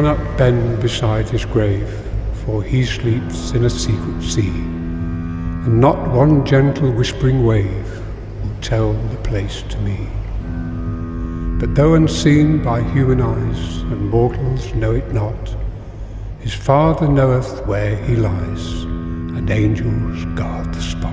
cannot bend beside his grave, for he sleeps in a secret sea, and not one gentle whispering wave will tell the place to me. But though unseen by human eyes, and mortals know it not, his Father knoweth where he lies, and angels guard the spot.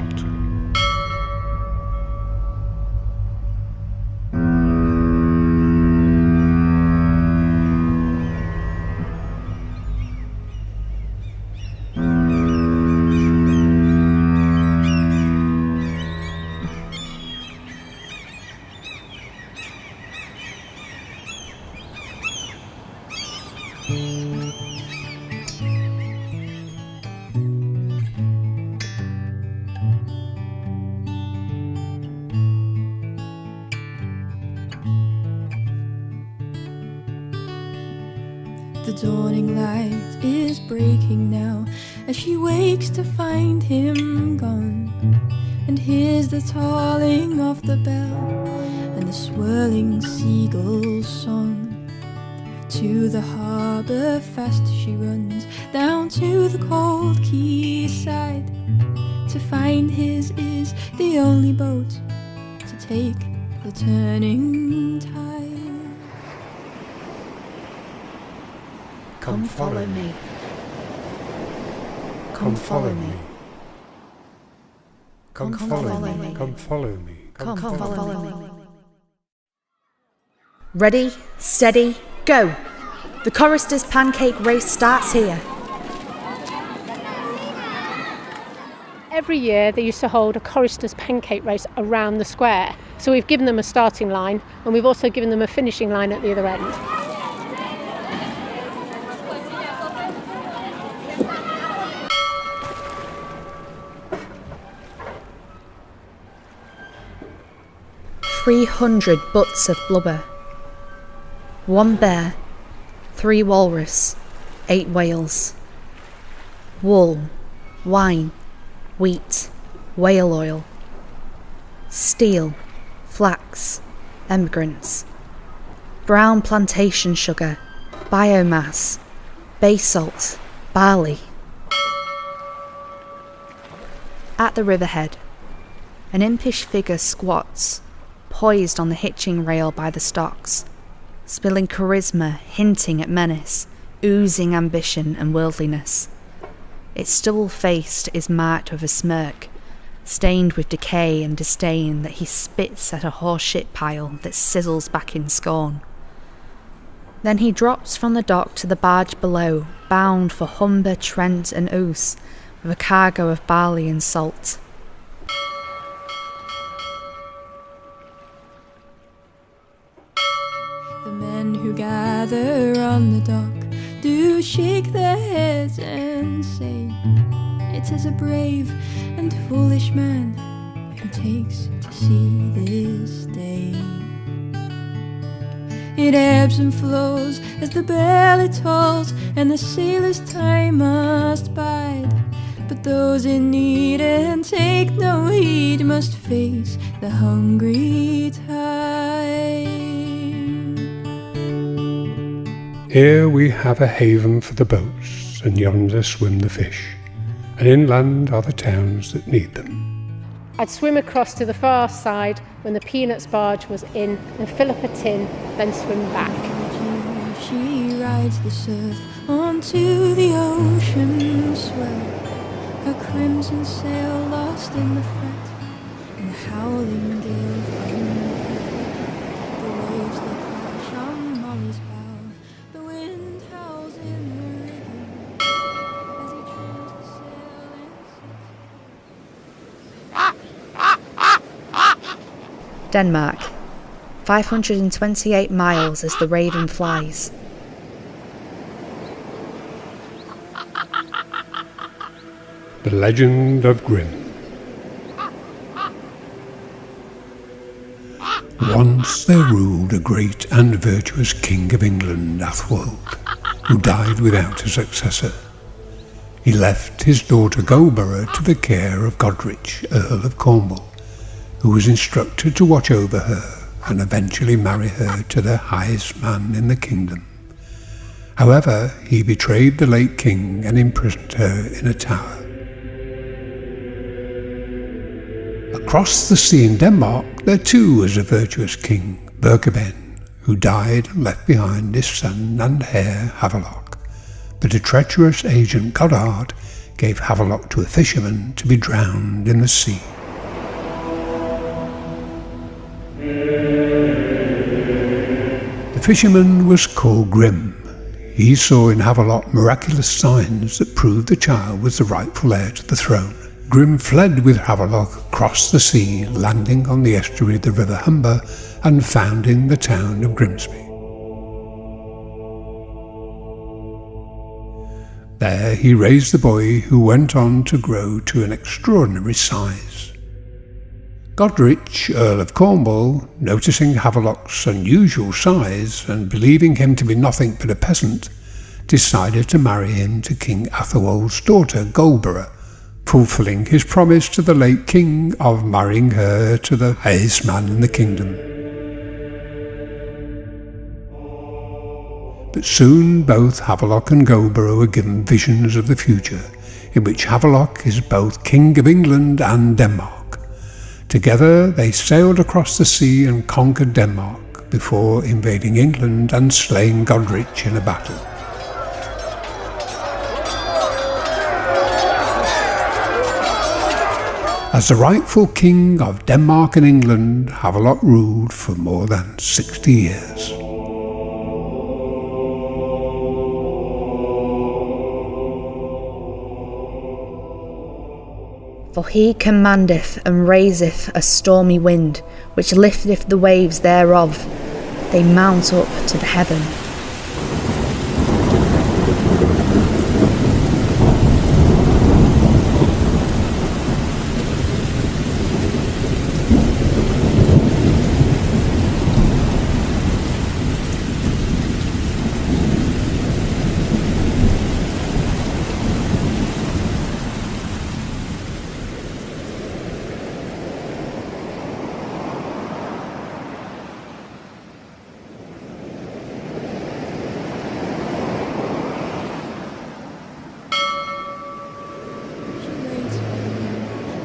The dawning light is breaking now as she wakes to find him gone, and hears the tolling of the bell and the swirling seagull's song. To the harbour fast she runs, down to the cold quayside, to find his is the only boat to take the turning tide. Come follow me. Come follow me. Come follow me. Come follow me. Come follow me. Ready, steady, go! The choristers' pancake race starts here. Every year they used to hold a choristers' pancake race around the square. So we've given them a starting line, and we've also given them a finishing line at the other end. "300 butts of blubber, 1 bear, 3 walrus, 8 whales, wool, wine, wheat, whale oil, steel, flax, emigrants, brown plantation sugar, biomass, bay salt, barley." At the riverhead, an impish figure squats, poised on the hitching rail by the stocks, spilling charisma, hinting at menace, oozing ambition and worldliness. Its stubble face is marked with a smirk, stained with decay and disdain, that he spits at a horseshit pile that sizzles back in scorn. Then he drops from the dock to the barge below, bound for Humber, Trent and Ouse, with a cargo of barley and salt. The men who gather on the dock do shake their heads and say, "It is a brave and foolish man who takes to see this day." It ebbs and flows as the belly tolls, and the sailor's time must bide. But those in need and take no heed must face the hungry tide. Here we have a haven for the boats, and yonder swim the fish, and inland are the towns that need them. I'd swim across to the far side when the peanuts barge was in and fill up a tin, then swim back. She rides the surf onto the ocean swell, her crimson sail lost in the fret, and the howling gale from the waves they crash on Molly's bow. The wind howls in the rigging as he trims the sail and sets. Denmark, 528 miles as the raven flies. The Legend of Grim. Once there ruled a great and virtuous King of England, Athwold, who died without a successor. He left his daughter Goldborough to the care of Godrich, Earl of Cornwall, who was instructed to watch over her and eventually marry her to the highest man in the kingdom. However, he betrayed the late king and imprisoned her in a tower. Across the sea in Denmark, there too was a virtuous king, Birkeben, who died and left behind his son and heir Havelock. But a treacherous agent, Goddard, gave Havelock to a fisherman to be drowned in the sea. The fisherman was called Grim. He saw in Havelock miraculous signs that proved the child was the rightful heir to the throne. Grim fled with Havelock across the sea, landing on the estuary of the River Humber and founding the town of Grimsby. There he raised the boy, who went on to grow to an extraordinary size. Godrich, Earl of Cornwall, noticing Havelock's unusual size and believing him to be nothing but a peasant, decided to marry him to King Athelwold's daughter, Goldborough, fulfilling his promise to the late king of marrying her to the highest man in the kingdom. But soon both Havelock and Goldborough were given visions of the future, in which Havelock is both King of England and Denmark. Together they sailed across the sea and conquered Denmark before invading England and slaying Godrich in a battle. As the rightful king of Denmark and England, Havelock ruled for more than 60 years. For he commandeth and raiseth a stormy wind, which lifteth the waves thereof. They mount up to the heaven.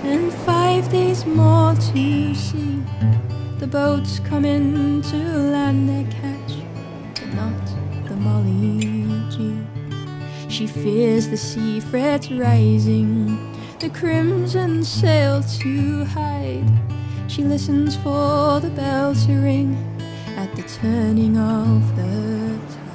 And 5 days more to see the boats come in to land their catch, but not the Molly G. She fears the sea fret rising, the crimson sail to hide. She listens for the bell to ring at the turning of the tide.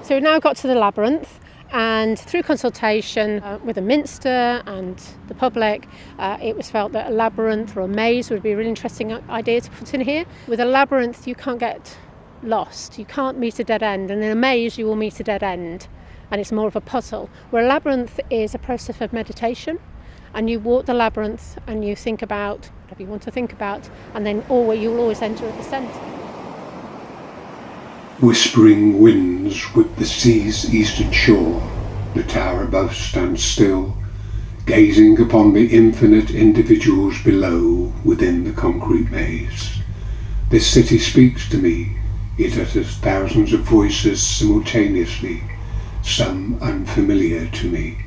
So we've now got to the labyrinth, and through consultation with the Minster and the public, it was felt that a labyrinth or a maze would be a really interesting idea to put in here. With a labyrinth you can't get lost, you can't meet a dead end, and in a maze you will meet a dead end, and it's more of a puzzle. Where a labyrinth is a process of meditation, and you walk the labyrinth and you think about whatever you want to think about, and then you'll always enter at the centre. Whispering winds whip the sea's eastern shore. The tower above stands still, gazing upon the infinite individuals below within the concrete maze. This city speaks to me. It utters thousands of voices simultaneously, some unfamiliar to me.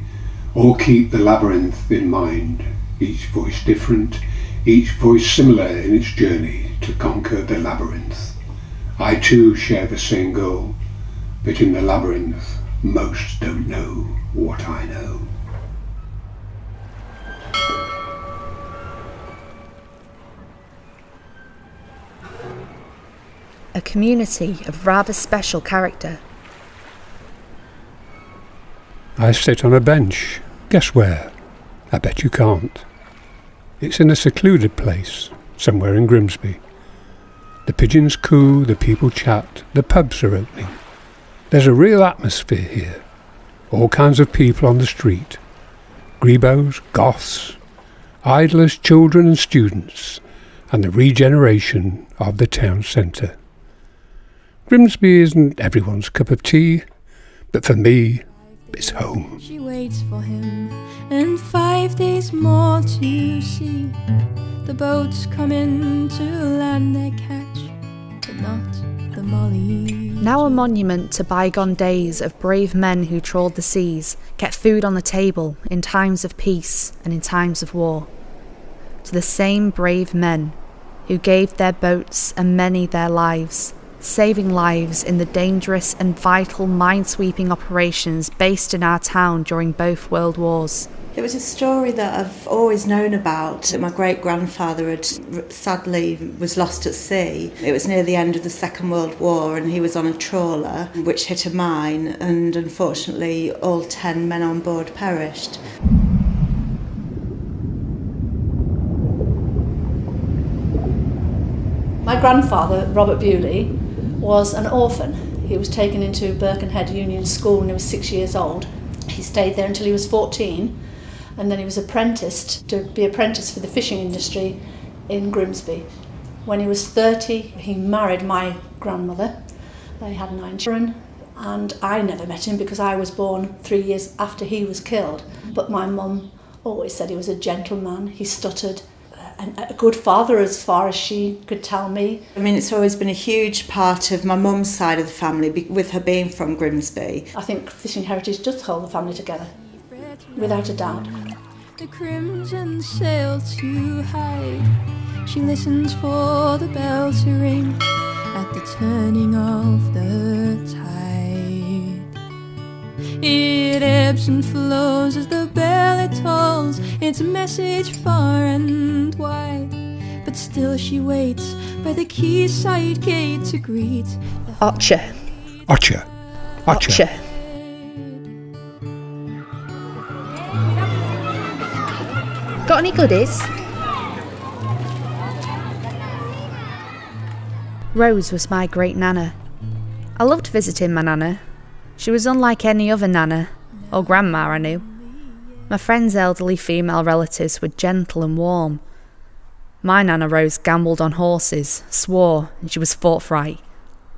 All keep the labyrinth in mind, each voice different, each voice similar in its journey to conquer the labyrinth. I too share the same goal, but in the labyrinth, most don't know what I know. A community of rather special character. I sit on a bench. Guess where? I bet you can't. It's in a secluded place, somewhere in Grimsby. The pigeons coo, the people chat, the pubs are opening. There's a real atmosphere here. All kinds of people on the street. Grebos, goths, idlers, children and students, and the regeneration of the town centre. Grimsby isn't everyone's cup of tea, but for me, it's home. She waits for him, and 5 days more to see the boats come in to land their catch, but not the Molly Now a monument to bygone days of brave men who trawled the seas, kept food on the table in times of peace and in times of war. To the same brave men who gave their boats and many their lives, saving lives in the dangerous and vital mine-sweeping operations based in our town during both World Wars. It was a story that I've always known about, that my great-grandfather had sadly was lost at sea. It was near the end of the Second World War and he was on a trawler which hit a mine, and unfortunately all 10 men on board perished. My grandfather, Robert Bewley, was an orphan. He was taken into Birkenhead Union School when he was 6 years old. He stayed there until he was 14, and then he was apprenticed for the fishing industry in Grimsby. When he was 30, he married my grandmother. They had 9 children, and I never met him because I was born 3 years after he was killed. But my mum always said he was a gentleman. He stuttered. And a good father, as far as she could tell me. I mean, it's always been a huge part of my mum's side of the family, with her being from Grimsby. I think fishing heritage does hold the family together, without a doubt. The crimson sail to hide. She listens for the bell to ring at the turning of the tide. It ebbs and flows as the bell it tolls its message far and wide. But still she waits by the quayside gate to greet the Archer. Archer. Archer. Archer. Got any goodies? Rose was my great nana. I loved visiting my nana. She was unlike any other nana or grandma I knew. My friends' elderly female relatives were gentle and warm. My nana Rose gambled on horses, swore, and she was forthright.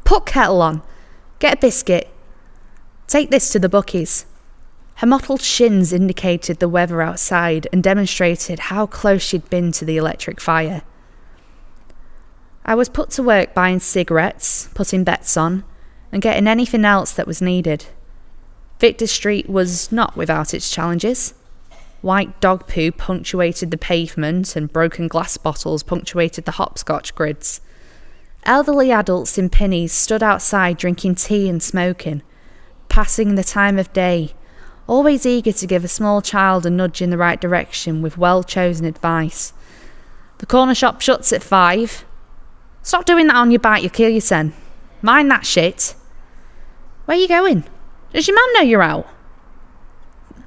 Put kettle on. Get a biscuit. Take this to the bookies. Her mottled shins indicated the weather outside and demonstrated how close she'd been to the electric fire. I was put to work buying cigarettes, putting bets on, and getting anything else that was needed. Victor Street was not without its challenges. White dog poo punctuated the pavement and broken glass bottles punctuated the hopscotch grids. Elderly adults in pinnies stood outside drinking tea and smoking, passing the time of day, always eager to give a small child a nudge in the right direction with well-chosen advice. The corner shop shuts at 5. Stop doing that on your bike, you'll kill your son. Mind that shit. Where are you going? Does your mum know you're out?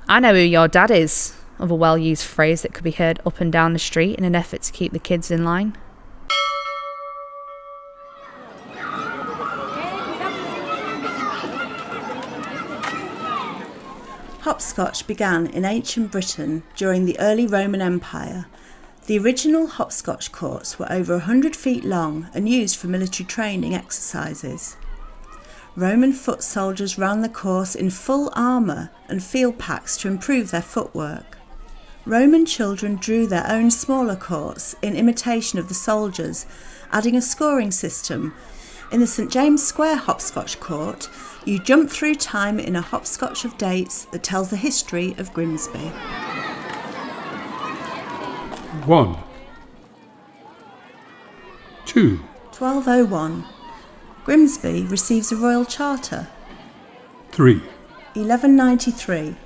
I know who your dad is, of a well-used phrase that could be heard up and down the street in an effort to keep the kids in line. Hopscotch began in ancient Britain during the early Roman Empire. The original hopscotch courts were over 100 feet long and used for military training exercises. Roman foot soldiers ran the course in full armour and field packs to improve their footwork. Roman children drew their own smaller courts in imitation of the soldiers, adding a scoring system. In the St James Square hopscotch court, you jump through time in a hopscotch of dates that tells the history of Grimsby. 1. 2. 1201. Grimsby receives a royal charter. 3. 1193.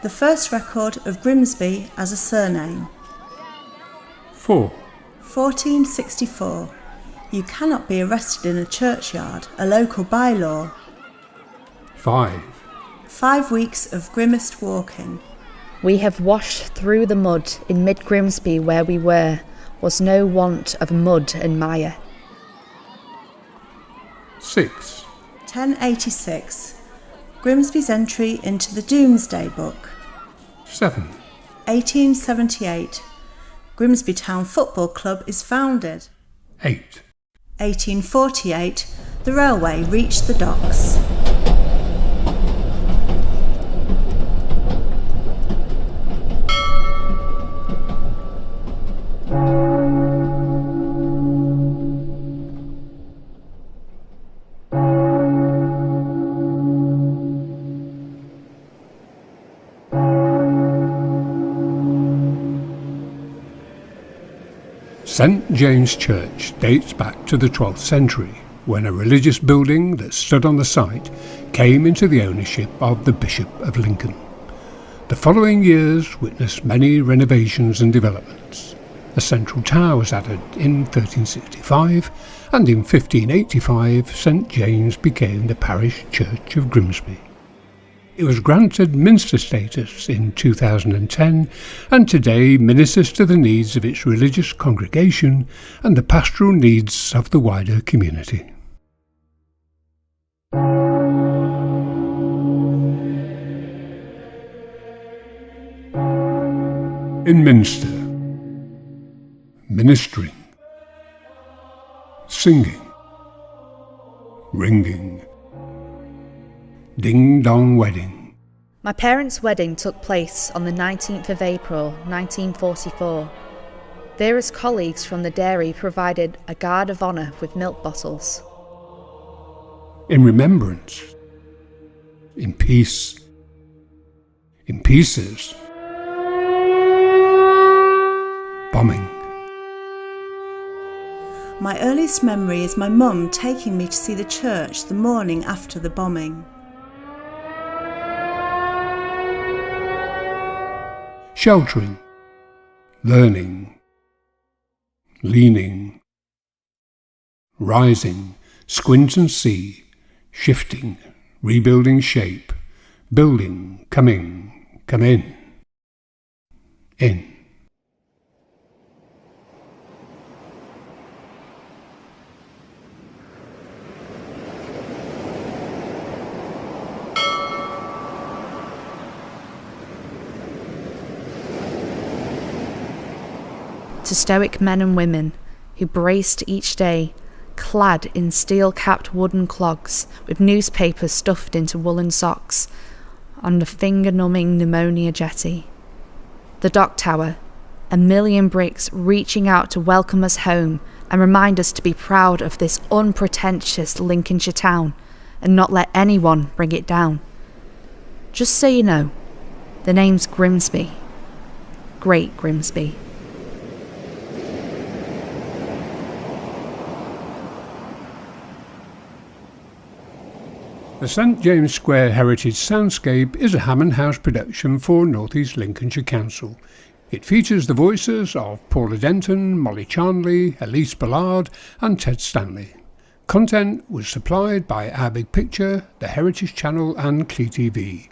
The first record of Grimsby as a surname. 4. 1464. You cannot be arrested in a churchyard, a local bylaw. 5. 5 weeks of grimmest walking. We have washed through the mud in mid-Grimsby where we were, was no want of mud and mire. 6. 1086. Grimsby's entry into the Domesday Book. 7. 1878. Grimsby Town Football Club is founded. 8. 1848. The railway reached the docks. St James Church dates back to the 12th century, when a religious building that stood on the site came into the ownership of the Bishop of Lincoln. The following years witnessed many renovations and developments. A central tower was added in 1365, and in 1585 St James became the parish church of Grimsby. It was granted minster status in 2010 and today ministers to the needs of its religious congregation and the pastoral needs of the wider community. In Minster, ministering, singing, ringing, ding-dong wedding. My parents' wedding took place on the 19th of April 1944. Vera's colleagues from the dairy provided a guard of honour with milk bottles. In remembrance, in peace, in pieces, bombing. My earliest memory is my mum taking me to see the church the morning after the bombing. Sheltering, learning, leaning, rising, squint and see, shifting, rebuilding shape, building, coming, come in. To stoic men and women who braced each day, clad in steel-capped wooden clogs with newspapers stuffed into woolen socks, on the finger-numbing pneumonia jetty. The dock tower, a million bricks reaching out to welcome us home and remind us to be proud of this unpretentious Lincolnshire town and not let anyone bring it down. Just so you know, the name's Grimsby. Great Grimsby. The St James Square Heritage Soundscape is a Hammond House production for North East Lincolnshire Council. It features the voices of Paula Denton, Molly Charnley, Elise Ballard and Ted Stanley. Content was supplied by Our Big Picture, the Heritage Channel and Clee TV.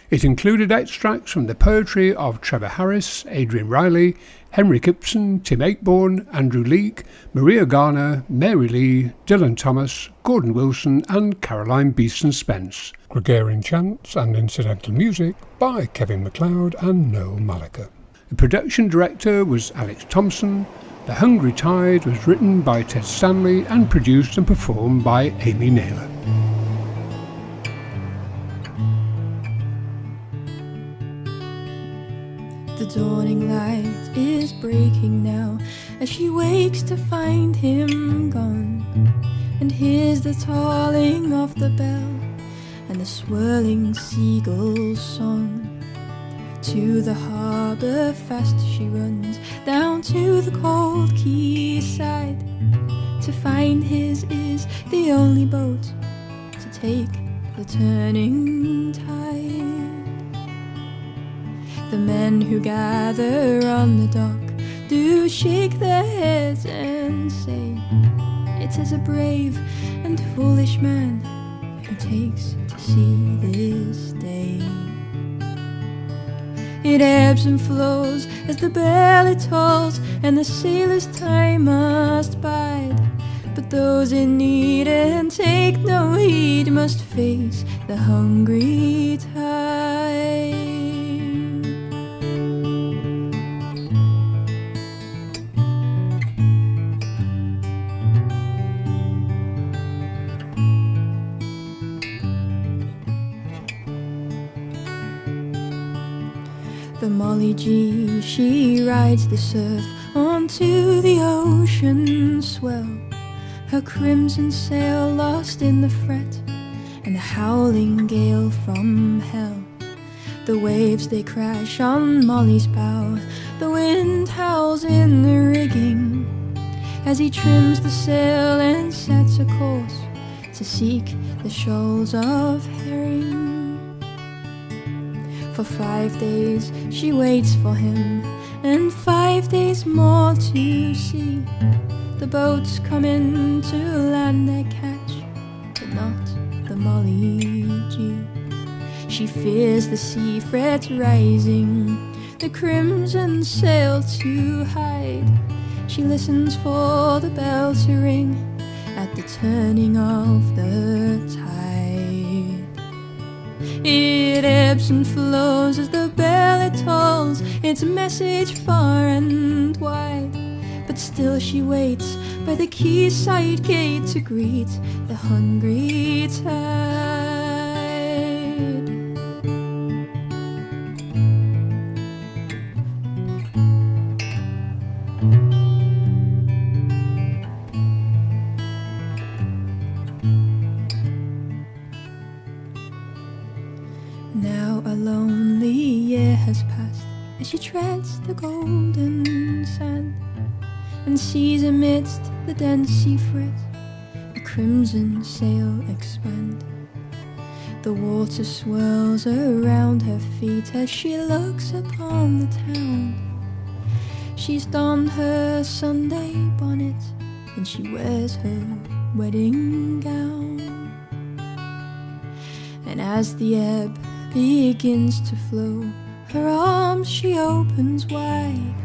It included extracts from the poetry of Trevor Harris, Adrian Riley, Henry Kipson, Tim Aikborn, Andrew Leake, Maria Garner, Mary Lee, Dylan Thomas, Gordon Wilson and Caroline Beeston Spence. Gregarian chants and incidental music by Kevin MacLeod and Noel Malika. The production director was Alex Thompson. The Hungry Tide was written by Ted Stanley and produced and performed by Amy Naylor. The dawning light is breaking now as she wakes to find him gone, and hears the tolling of the bell and the swirling seagull's song. To the harbour fast she runs, down to the cold quayside, to find his is the only boat to take the turning tide. The men who gather on the dock do shake their heads and say, it is a brave and foolish man who takes to sea this day. It ebbs and flows as the bell it tolls, and the sailor's time must bide. But those in need and take no heed must face the hungry tide. The Molly G, she rides the surf onto the ocean swell, her crimson sail lost in the fret and the howling gale from hell. The waves they crash on Molly's bow, the wind howls in the rigging, as he trims the sail and sets a course to seek the shoals of herring. For 5 days she waits for him, and 5 days more to see. The boats come in to land their catch, but not the Molly G. She fears the sea fret rising, the crimson sail to hide. She listens for the bell to ring at the turning of the tide. It ebbs and flows as the bell it tolls its message far and wide. But still she waits by the quayside gate to greet the hungry tide. Now a lonely year has passed as she treads the golden sand, and sees amidst the dense sea fret a crimson sail expand. The water swirls around her feet as she looks upon the town. She's donned her Sunday bonnet and she wears her wedding gown. And as the ebb begins to flow, her arms she opens wide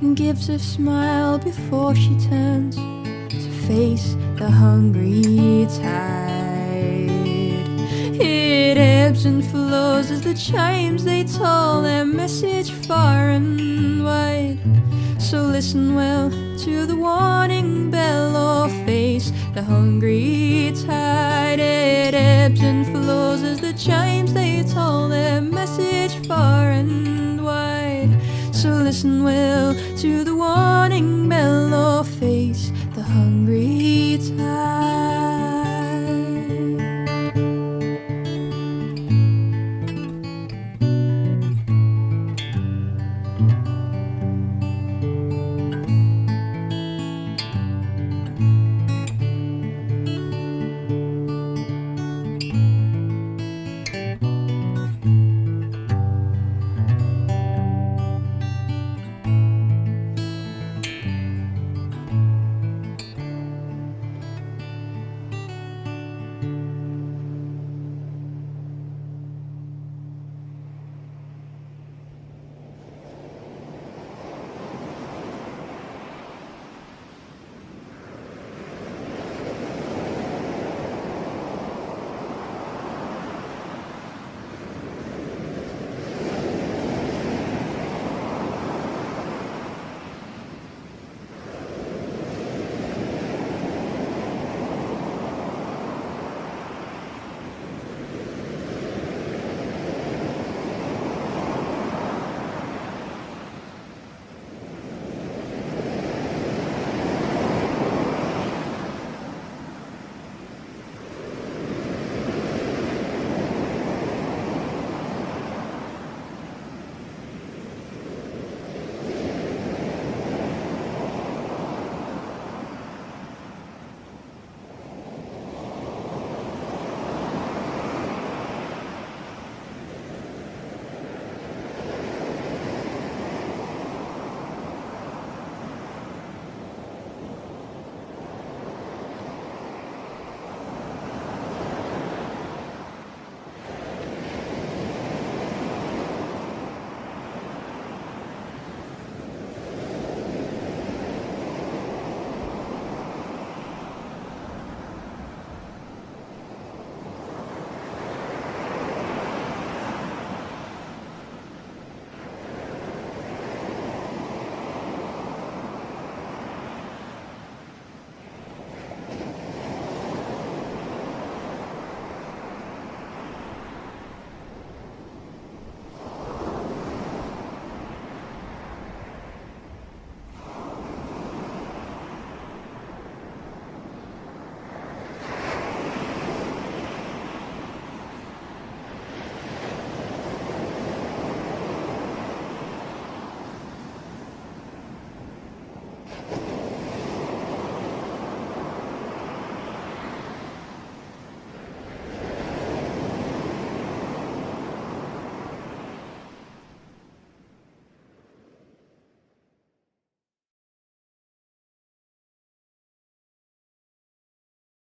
and gives a smile before she turns to face the hungry tide. It ebbs and flows as the chimes they toll their message far and wide. So listen well to the warning bell or face the hungry tide. It ebbs and flows as the chimes they toll their message far and wide. So listen well to the warning bell